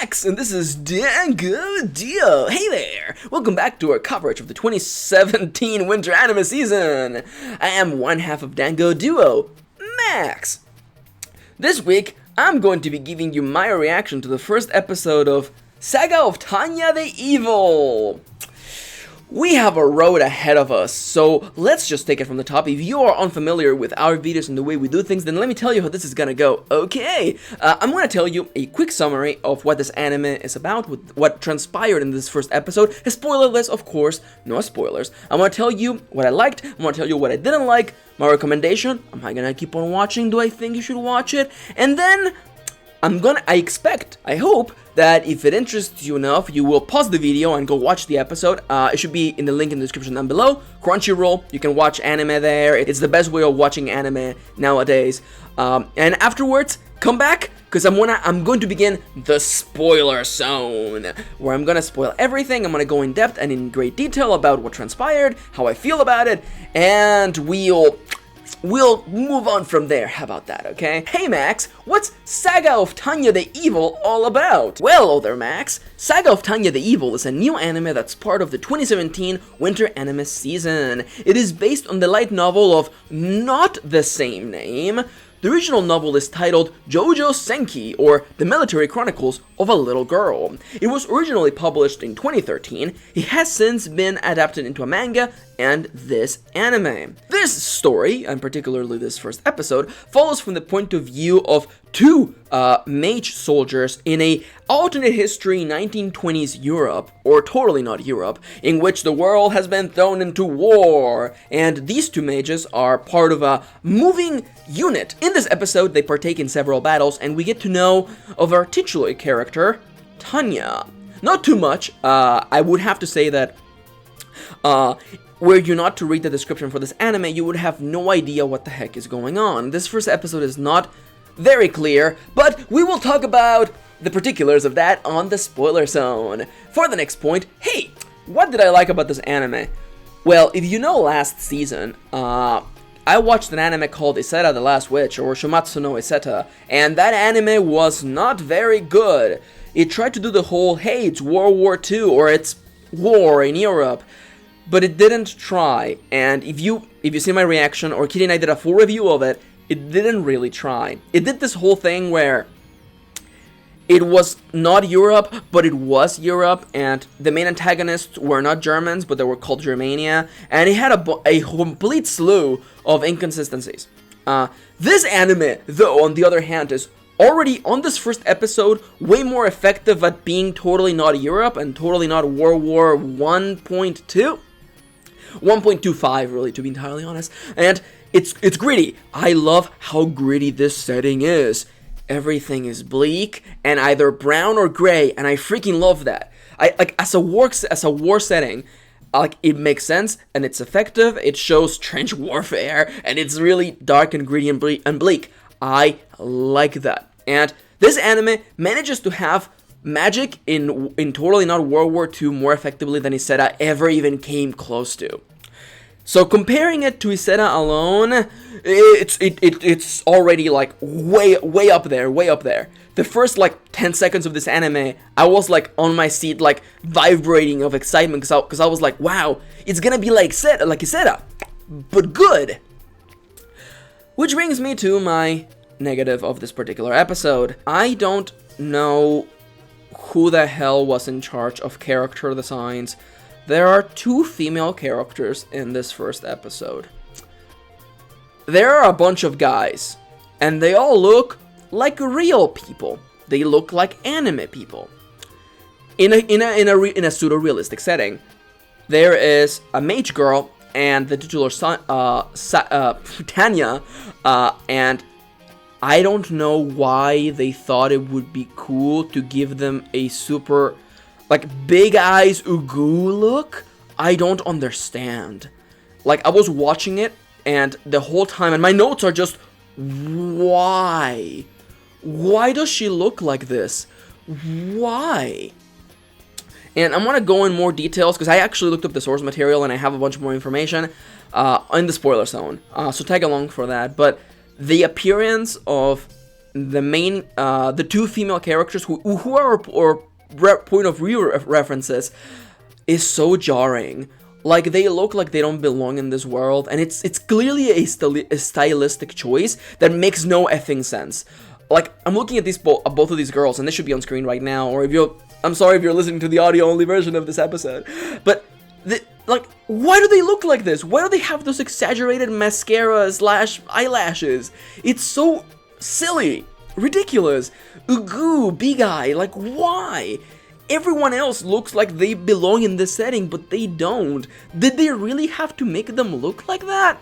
Max, and this is Dango Duo. Hey there! Welcome back to our coverage of the 2017 winter anime season. I am one half of Dango Duo, Max. This week, I'm going to be giving you my reaction to the first episode of Saga of Tanya the Evil. We have a road ahead of us, so let's just take it from the top. If you are unfamiliar with our videos and the way we do things, then let me tell you how this is gonna go. Okay, I'm gonna tell you a quick summary of what this anime is about, with what transpired in this first episode. Spoilerless, of course, no spoilers. I'm gonna tell you what I liked, I'm gonna tell you what I didn't like, my recommendation, am I gonna keep on watching, do I think you should watch it, and then I hope that if it interests you enough, you will pause the video and go watch the episode. It should be in the link in the description down below. Crunchyroll, you can watch anime there. It's the best way of watching anime nowadays. And afterwards, come back, because I'm going to begin the spoiler zone, where I'm gonna spoil everything. I'm gonna go in depth and in great detail about what transpired, how I feel about it, and we'll move on from there. How about that, okay? Hey Max, what's Saga of Tanya the Evil all about? Well, hello there Max. Saga of Tanya the Evil is a new anime that's part of the 2017 winter anime season. It is based on the light novel of not the same name. The original novel is titled幼女戦記, or The Military Chronicles of a Little Girl. It was originally published in 2013. It has since been adapted into a manga and this anime. This story, and particularly this first episode, follows from the point of view of two mage soldiers in a alternate history 1920s Europe, or totally not Europe, in which the world has been thrown into war, and these two mages are part of a moving unit. In this episode, they partake in several battles, and we get to know of our titular character, Tanya. Not too much. I would have to say that were you not to read the description for this anime, you would have no idea what the heck is going on. This first episode is not very clear, but we will talk about the particulars of that on the spoiler zone. For the next point, hey, what did I like about this anime? Well, if you know last season, I watched an anime called Iseta the Last Witch, or Shumatsu no Iseta, and that anime was not very good. It tried to do the whole, hey, it's World War II, or it's war in Europe, but it didn't try. And if you see my reaction, or Kitty and I did a full review of it, it didn't really try. It did this whole thing where it was not Europe, but it was Europe, and the main antagonists were not Germans, but they were called Germania, and it had a complete slew of inconsistencies. This anime, though, on the other hand, is already, on this first episode, way more effective at being totally not Europe and totally not World War 1.2. 1.25, really, to be entirely honest. And it's gritty. I love how gritty this setting is. Everything is bleak and either brown or gray, and I freaking love that. I like as a war setting, like it makes sense and it's effective. It shows trench warfare and it's really dark and gritty and bleak. I like that. And this anime manages to have magic in totally not World War II more effectively than Iseta ever even came close to. So comparing it to Iseta alone, it's already like way up there. The first like 10 seconds of this anime, I was like on my seat, like vibrating of excitement, because I was like, wow, it's gonna be like Iseta, but good. Which brings me to my negative of this particular episode. I don't know who the hell was in charge of character designs. There are two female characters in this first episode. There are a bunch of guys, and they all look like real people. They look like anime people. In a pseudo-realistic setting, there is a mage girl and the titular son, Tanya, and I don't know why they thought it would be cool to give them a super, like, big eyes ugu look. I don't understand. Like, I was watching it, and the whole time, and my notes are just, why? Why does she look like this? Why? And I'm gonna go in more details, because I actually looked up the source material, and I have a bunch more information in the spoiler zone. So tag along for that. But the appearance of the main, the two female characters who are point of view references is so jarring. Like, they look like they don't belong in this world, and it's clearly a stylistic choice that makes no effing sense. Like, I'm looking at these both of these girls, and they should be on screen right now, or I'm sorry if you're listening to the audio-only version of this episode, but, like, why do they look like this? Why do they have those exaggerated mascara / eyelashes? It's so silly, ridiculous, ugu, big eye, like, why? Everyone else looks like they belong in this setting, but they don't. Did they really have to make them look like that?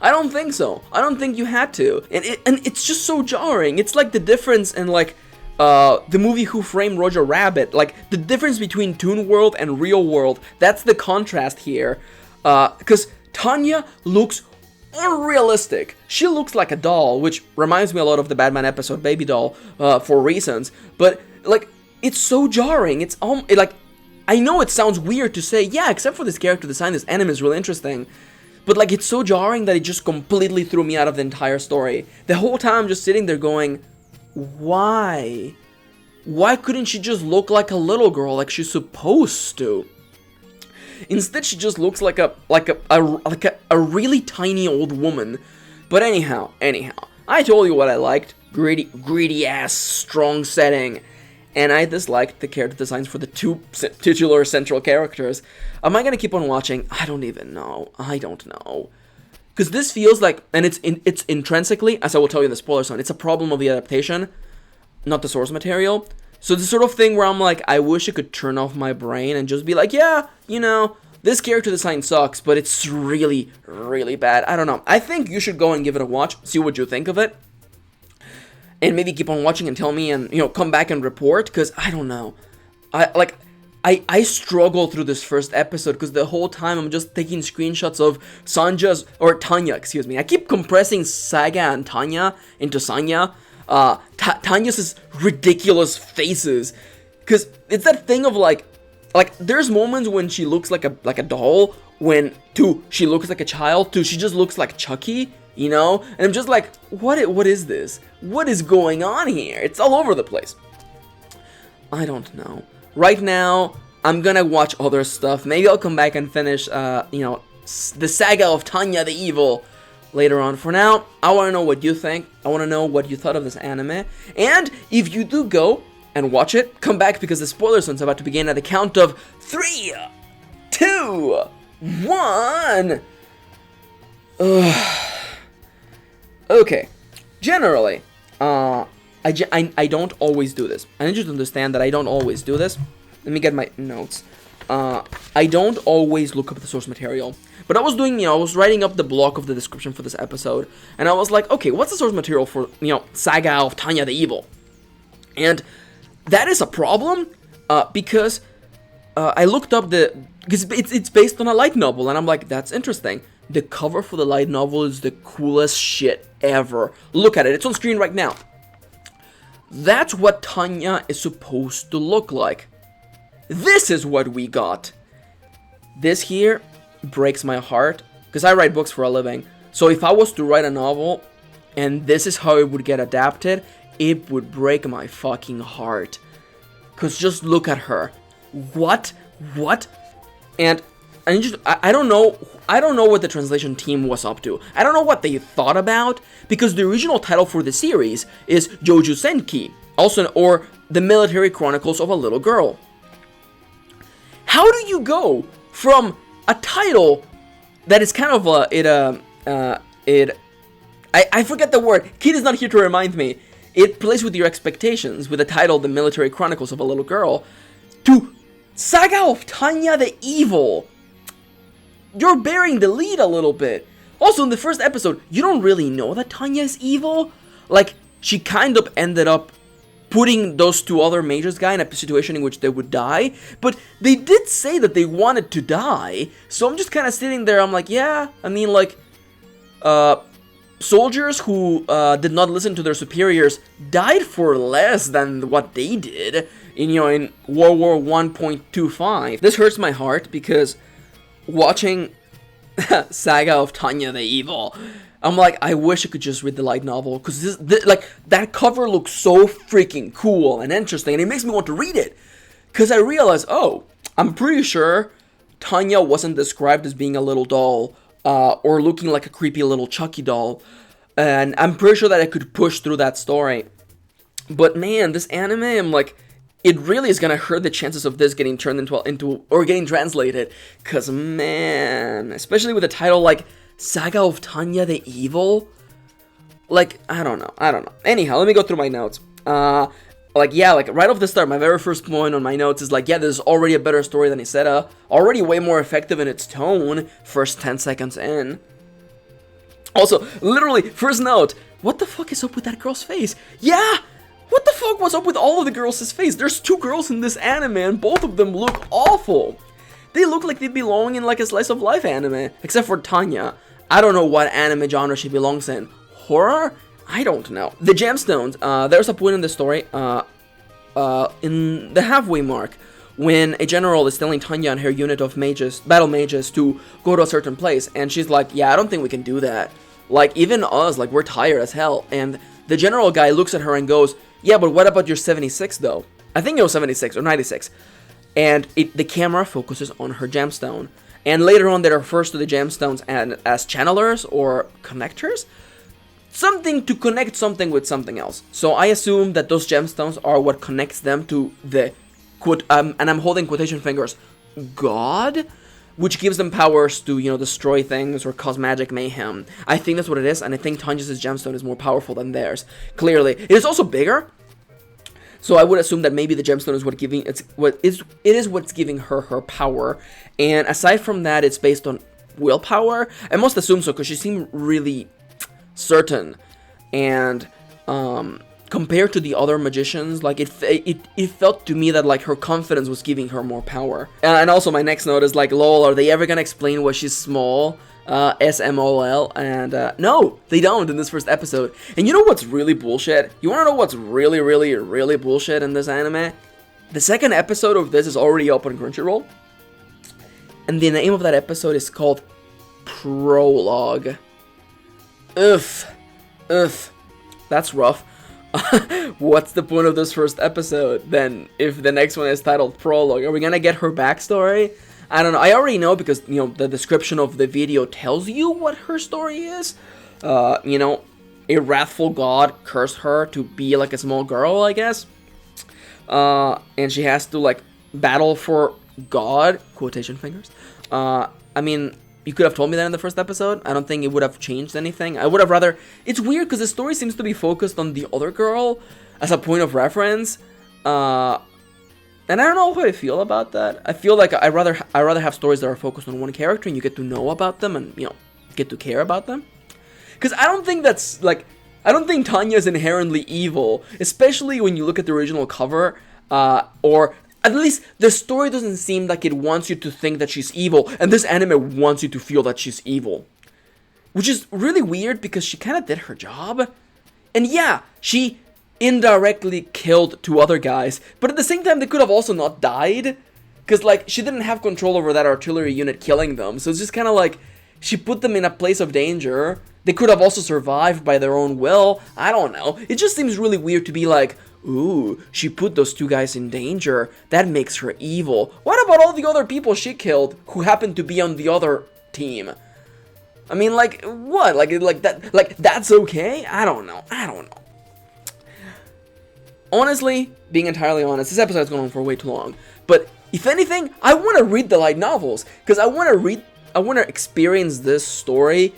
I don't think so. I don't think you had to. And it's just so jarring. It's like the difference in, like, the movie Who Framed Roger Rabbit. Like, the difference between Toon World and Real World. That's the contrast here. Because Tanya looks unrealistic. She looks like a doll, which reminds me a lot of the Batman episode Baby Doll, for reasons. But, like, it's so jarring. It's like, I know it sounds weird to say, yeah, except for this character design, this anime is really interesting. But, like, it's so jarring that it just completely threw me out of the entire story. The whole time I'm just sitting there going, why? Why couldn't she just look like a little girl like she's supposed to? Instead, she just looks like a really tiny old woman. But anyhow, I told you what I liked. Greedy ass, strong setting. And I disliked the character designs for the two titular central characters. Am I gonna keep on watching? I don't even know. I don't know. Because this feels like, and it's intrinsically, as I will tell you in the spoiler zone, it's a problem of the adaptation, not the source material. So the sort of thing where I'm like, I wish I could turn off my brain and just be like, yeah, you know, this character design sucks, but it's really, really bad. I don't know. I think you should go and give it a watch, see what you think of it. And maybe keep on watching and tell me and, you know, come back and report, because I don't know. I struggle through this first episode, because the whole time I'm just taking screenshots of Tanya, excuse me. I keep compressing Saga and Tanya into Sanya. Tanya's ridiculous faces, because it's that thing of like there's moments when she looks like a doll, when she looks like a child, she just looks like Chucky. You know? And I'm just like, what is this? What is going on here? It's all over the place. I don't know. Right now, I'm gonna watch other stuff. Maybe I'll come back and finish, you know, the Saga of Tanya the Evil later on. For now, I want to know what you think. I want to know what you thought of this anime. And if you do go and watch it, come back, because the spoiler zone's about to begin at the count of 3, 2, 1. Okay, generally, I don't always do this. I need you to understand that I don't always do this. Let me get my notes. I don't always look up the source material. But I was doing, you know, I was writing up the block of the description for this episode. And I was like, okay, what's the source material for, you know, Saga of Tanya the Evil? And that is a problem, because I looked up because it's based on a light novel. And I'm like, that's interesting. The cover for the light novel is the coolest shit ever. Look at it. It's on screen right now. That's what Tanya is supposed to look like. This is what we got. This here breaks my heart, because I write books for a living. So if I was to write a novel and this is how it would get adapted, it would break my fucking heart. Because just look at her. What? And I don't know what the translation team was up to. I don't know what they thought about, because the original title for the series is幼女戦記, or The Military Chronicles of a Little Girl. How do you go from a title that is kind of I forget the word. Kid is not here to remind me. It plays with your expectations with the title The Military Chronicles of a Little Girl to Saga of Tanya the Evil. You're bearing the lead a little bit. Also, in the first episode, you don't really know that Tanya is evil. Like, she kind of ended up putting those two other mages guy in a situation in which they would die. But they did say that they wanted to die. So I'm just kind of sitting there, I'm like, yeah, I mean, like, soldiers who did not listen to their superiors died for less than what they did in, you know, in World War 1.25. This hurts my heart, because watching Saga of Tanya the Evil, I'm like, I wish I could just read the light novel, because like, that cover looks so freaking cool and interesting, and it makes me want to read it. Because I realized, oh, I'm pretty sure Tanya wasn't described as being a little doll, or looking like a creepy little Chucky doll, and I'm pretty sure that I could push through that story. But man, this anime, I'm like, it really is gonna hurt the chances of this getting turned into or getting translated. Cause man, especially with a title like Saga of Tanya the Evil, like, I don't know. Anyhow, let me go through my notes. Like, yeah, like, right off the start, my very first point on my notes is like, yeah, this is already a better story than Iseta, already way more effective in its tone, first 10 seconds in. Also, literally, first note, what the fuck is up with that girl's face? Yeah! What the fuck was up with all of the girls' face? There's 2 girls in this anime, and both of them look awful. They look like they belong in, like, a slice of life anime, except for Tanya. I don't know what anime genre she belongs in. Horror? I don't know. The gemstones, there's a point in the story, in the halfway mark, when a general is telling Tanya and her unit of mages, battle mages, to go to a certain place, and she's like, yeah, I don't think we can do that. Like, even us, like, we're tired as hell. And the general guy looks at her and goes, yeah, but what about your 76, though? I think it was 76 or 96. And the camera focuses on her gemstone. And later on, they refers to the gemstones as channelers or connectors. Something to connect something with something else. So I assume that those gemstones are what connects them to the, and I'm holding quotation fingers, God? Which gives them powers to, you know, destroy things or cause magic mayhem. I think that's what it is, and I think Tanya's gemstone is more powerful than theirs. Clearly. It is also bigger. So I would assume that maybe the gemstone is what's giving her power. And aside from that, it's based on willpower. I must assume so, because she seemed really certain. And compared to the other magicians, like, it felt to me that, like, her confidence was giving her more power. And also my next note is like, lol, are they ever gonna explain why she's small? SMOL, and no, they don't in this first episode. And you know what's really bullshit? You wanna know what's really, really, really bullshit in this anime? The second episode of this is already up on Crunchyroll, and the name of that episode is called Prologue. That's rough. What's the point of this first episode then if the next one is titled Prologue? Are we gonna get her backstory? I don't know. I already know because, you know, the description of the video tells you what her story is. You know, a wrathful god cursed her to be like a small girl, I guess. And she has to, like, battle for God, quotation fingers. I mean, you could have told me that in the first episode. I don't think it would have changed anything. I would have rather... It's weird because the story seems to be focused on the other girl as a point of reference. And I don't know how I feel about that. I feel like I rather have stories that are focused on one character and you get to know about them and, you know, get to care about them. Because I don't think that's, like... I don't think Tanya is inherently evil. Especially when you look at the original cover. Or... At least, the story doesn't seem like it wants you to think that she's evil, and this anime wants you to feel that she's evil. Which is really weird, because she kind of did her job. And yeah, she indirectly killed 2 other guys, but at the same time, they could have also not died. Because, like, she didn't have control over that artillery unit killing them, so it's just kind of like, she put them in a place of danger. They could have also survived by their own will. I don't know. It just seems really weird to be like, ooh, she put those 2 guys in danger. That makes her evil. What about all the other people she killed who happened to be on the other team? I mean, like, what? Like that? Like, that's okay? I don't know. Honestly, being entirely honest, this episode's going on for way too long. But if anything, I want to read the light novels because I want to experience this story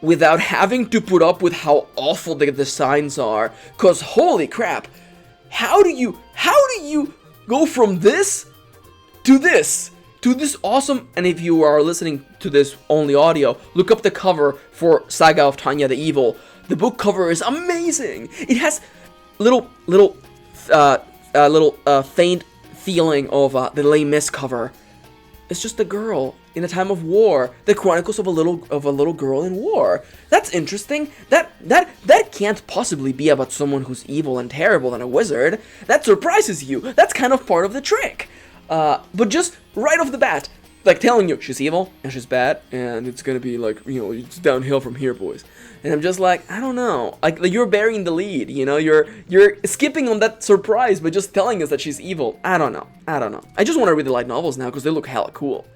without having to put up with how awful the designs are. Cause holy crap. How do you go from this to this awesome, and if you are listening to this only audio, look up the cover for Saga of Tanya the Evil. The book cover is amazing. It has little faint feeling of the Les Mis cover. It's just a girl in a time of war. The chronicles of a little girl in war. That's interesting. That can't possibly be about someone who's evil and terrible and a wizard. That surprises you. That's kind of part of the trick. But just right off the bat, like telling you she's evil and she's bad and it's gonna be like, you know, it's downhill from here, boys. And I'm just like, I don't know, like you're burying the lead, you know, you're skipping on that surprise by just telling us that she's evil. I don't know. I just want to read the light novels now because they look hella cool.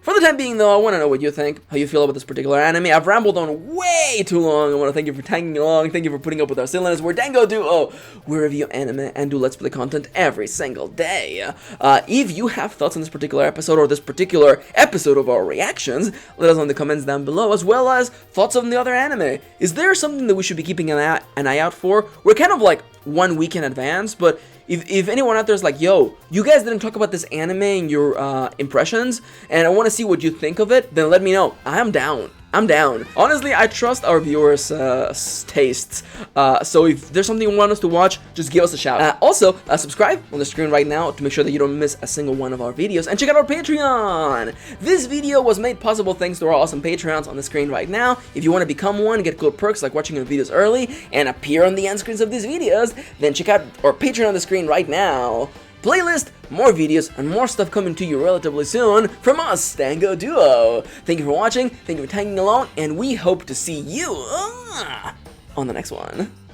For the time being, though, I want to know what you think, how you feel about this particular anime. I've rambled on way too long. I want to thank you for tagging along. Thank you for putting up with our silliness. We're Dango Duo. We review anime and do Let's Play content every single day. If you have thoughts on this particular episode or this particular episode of our reactions, let us know in the comments down below, as well as thoughts on the other anime. Is there something that we should be keeping an eye out for? We're kind of like 1 week in advance, but if anyone out there is like, yo, you guys didn't talk about this anime in your impressions, and I want to see what you think of it, then let me know. I'm down. Honestly, I trust our viewers' tastes. So if there's something you want us to watch, just give us a shout. Also, subscribe on the screen right now to make sure that you don't miss a single one of our videos. And check out our Patreon! This video was made possible thanks to our awesome Patreons on the screen right now. If you want to become one, get cool perks like watching our videos early, and appear on the end screens of these videos, then check out our Patreon on the screen right now. Playlist, more videos, and more stuff coming to you relatively soon from us, Dango Duo. Thank you for watching, thank you for tagging along, and we hope to see you on the next one.